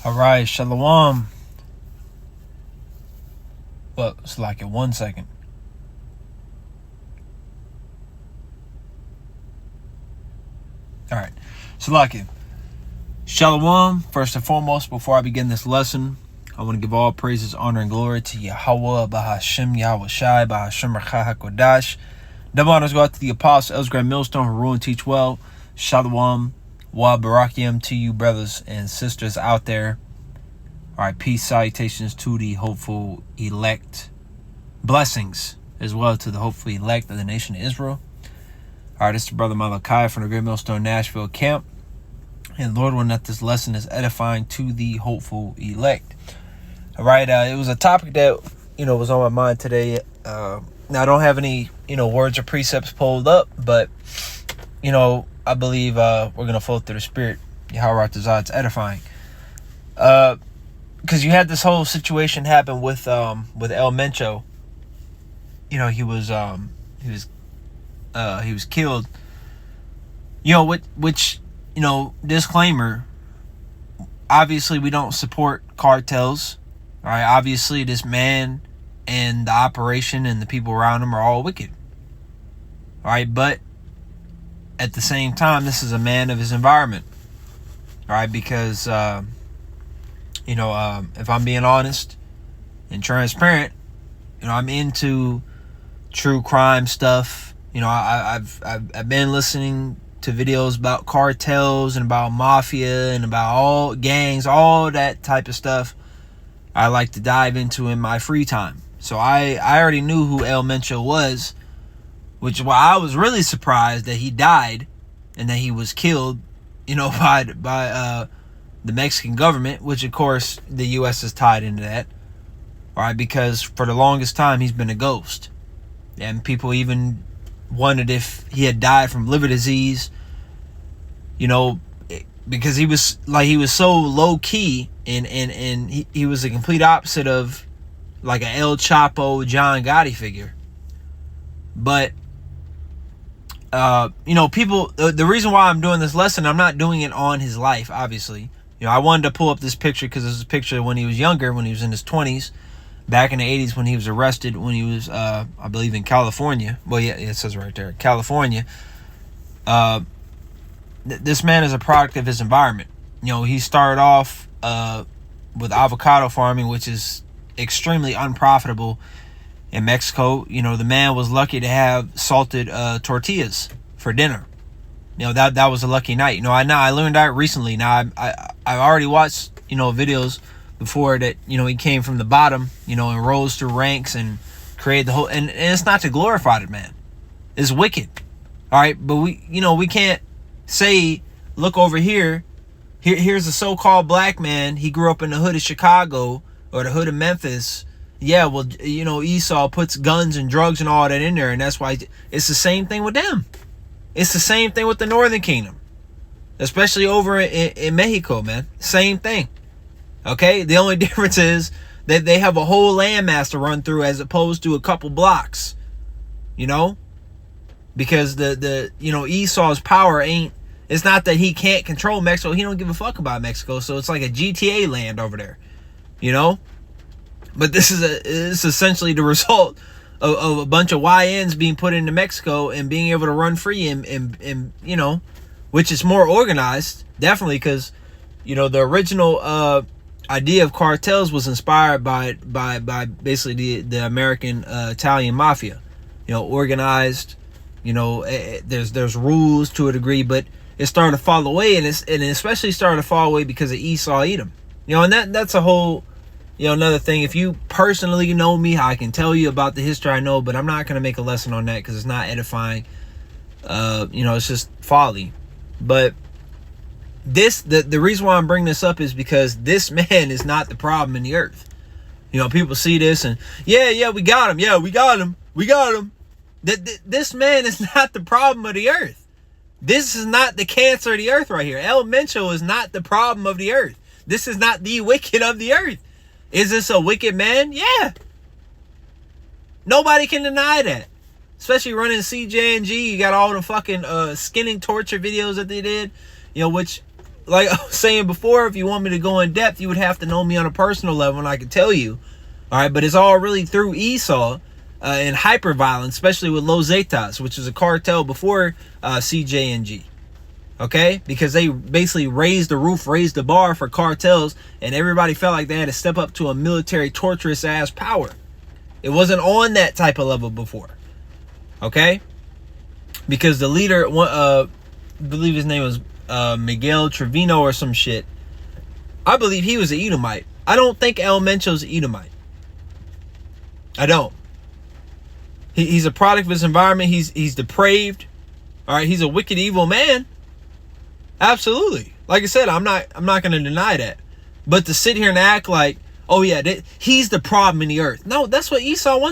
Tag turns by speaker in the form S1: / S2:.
S1: All right, Shalom. Well, it's like in 1 second. All right, Salakia. Shalom. First and foremost, before I begin this lesson, I want to give all praises, honor, and glory to Yahweh, Bahashem, Yahweh Shai, Bahashem, Rachah HaKodash. Double honors go out to the Apostle Elsgram Millstone, who rule and teach well. Shalom. Wa Barakiam to you, brothers and sisters out there. All right, peace, salutations to the hopeful elect. Blessings as well to the hopeful elect of the nation of Israel. All right, it's the brother Malachi from the Great Millstone Nashville camp. And Lord, will that this lesson is edifying to the hopeful elect. All right, it was a topic that, was on my mind today. Now, I don't have any, words or precepts pulled up, but, I believe we're going to flow through the Spirit. Yahweh It's edifying. Because you had this whole situation happen with El Mencho. He was killed. Which disclaimer. Obviously, we don't support cartels. All right. Obviously, this man and the operation and the people around him are all wicked. All right, but at the same time, this is a man of his environment. All right, because if I'm being honest and transparent, I'm into true crime stuff. I've been listening to videos about cartels and about mafia and about all gangs, all that type of stuff. I like to dive into in my free time. So I already knew who El Mencho was, which is why I was really surprised that he died and that he was killed, by the Mexican government, which of course the U.S. is tied into that. All right, because for the longest time he's been a ghost, and people even wondered if he had died from liver disease. Because he was so low key, and he was the complete opposite of like an El Chapo, John Gotti figure. But people. The reason why I'm doing this lesson, I'm not doing it on his life, obviously. I wanted to pull up this picture because this is a picture when he was younger, when he was in his 20s, back in the 80s when he was arrested, when he was, I believe, in California. Well, yeah, it says right there, California. This man is a product of his environment. He started off with avocado farming, which is extremely unprofitable in Mexico. The man was lucky to have salted tortillas for dinner. That was a lucky night. I learned that recently. Now I already watched videos before that. He came from the bottom, and rose through ranks and created the whole. And it's not to glorify the man. It's wicked. All right, but we can't say, look over here. Here's a so-called black man. He grew up in the hood of Chicago or the hood of Memphis. Yeah, well, Esau puts guns and drugs and all that in there, and that's why it's the same thing with them. It's the same thing with the Northern Kingdom, especially over in Mexico, man. Same thing. Okay, the only difference is that they have a whole landmass to run through as opposed to a couple blocks. Because the Esau's power ain't. It's not that he can't control Mexico. He don't give a fuck about Mexico. So it's like a GTA land over there. But this is essentially the result of a bunch of YNs being put into Mexico and being able to run free and which is more organized, definitely, because the original idea of cartels was inspired by basically the American Italian mafia. Organized. There's rules to a degree, but it's starting to fall away, and it especially started to fall away because of Esau Edom. And that's a whole another thing. If you personally know me, I can tell you about the history I know, but I'm not going to make a lesson on that because it's not edifying. It's just folly. But the reason why I'm bringing this up is because this man is not the problem in the earth. People see this and yeah, we got him. Yeah, we got him. This man is not the problem of the earth. This is not the cancer of the earth right here. El Mencho is not the problem of the earth. This is not the wicked of the earth. Is this a wicked man? Yeah. Nobody can deny that. Especially running CJ&G. You got all the fucking skinning torture videos that they did. Which like I was saying before, if you want me to go in depth, you would have to know me on a personal level, and I could tell you. All right, but it's all really through Esau and hyperviolence, especially with Los Zetas, which is a cartel before CJNG. Okay, because they basically raised the roof, raised the bar for cartels, and everybody felt like they had to step up to a military torturous ass power. It wasn't on that type of level before. Okay, because the leader, I believe his name was Miguel Trevino or some shit. I believe he was an Edomite. I don't think El Mencho's an Edomite. I don't. He's a product of his environment. He's depraved. All right, he's a wicked, evil man. Absolutely. Like I said, I'm not going to deny that. But to sit here and act like, oh yeah, he's the problem in the earth. No, that's what Esau wants